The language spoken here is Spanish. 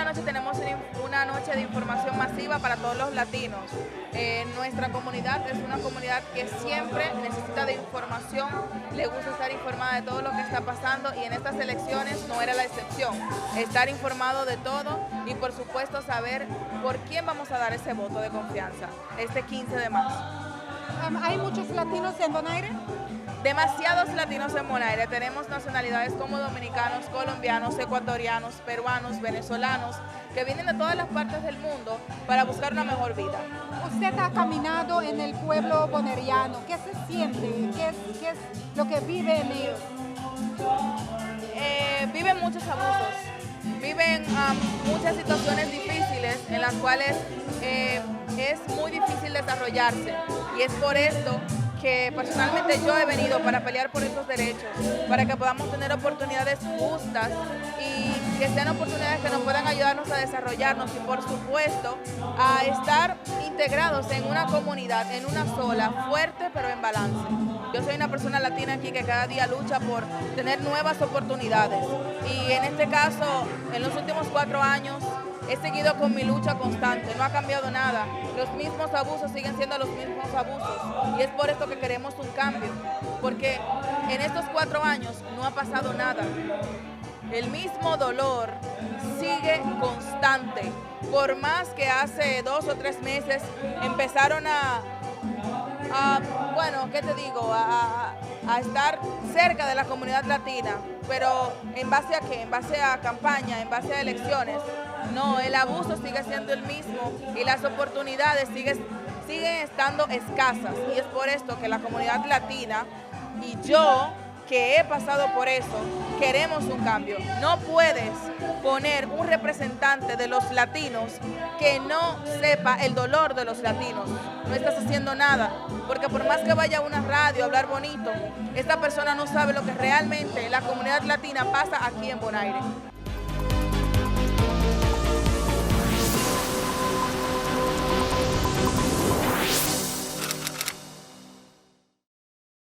noche tenemos una noche de información masiva para todos los latinos. Nuestra comunidad es una comunidad que siempre necesita de información, le gusta estar informada de todo lo que está pasando y en estas elecciones no era la excepción. Estar informado de todo y por supuesto saber por quién vamos a dar ese voto de confianza este 15 de marzo. ¿Hay muchos latinos en Bonaire? Demasiados latinos en Bonaire. Tenemos nacionalidades como dominicanos, colombianos, ecuatorianos, peruanos, venezolanos, que vienen de todas las partes del mundo para buscar una mejor vida. Usted ha caminado en el pueblo bonaireano. ¿Qué se siente? ¿Qué es lo que vive en ellos? Viven muchos abusos, viven muchas situaciones difíciles en las cuales es muy difícil desarrollarse y es por esto que personalmente yo he venido para pelear por estos derechos, para que podamos tener oportunidades justas y que sean oportunidades que nos puedan ayudarnos a desarrollarnos y por supuesto a estar integrados en una comunidad, en una sola, fuerte pero en balance. Yo soy una persona latina aquí que cada día lucha por tener nuevas oportunidades y en este caso, en los últimos 4 años, he seguido con mi lucha constante, no ha cambiado nada. Los mismos abusos siguen siendo los mismos abusos y es por esto que queremos un cambio, porque en estos 4 años no ha pasado nada. El mismo dolor sigue constante, por más que hace 2 o 3 meses empezaron bueno, ¿qué te digo? A estar cerca de la comunidad latina, pero ¿en base a qué? En base a campaña, en base a elecciones. No, el abuso sigue siendo el mismo y las oportunidades siguen estando escasas y es por esto que la comunidad latina y yo, que he pasado por eso, queremos un cambio. No puedes poner un representante de los latinos que no sepa el dolor de los latinos. No estás haciendo nada, porque por más que vaya a una radio a hablar bonito, esta persona no sabe lo que realmente la comunidad latina pasa aquí en Bonaire.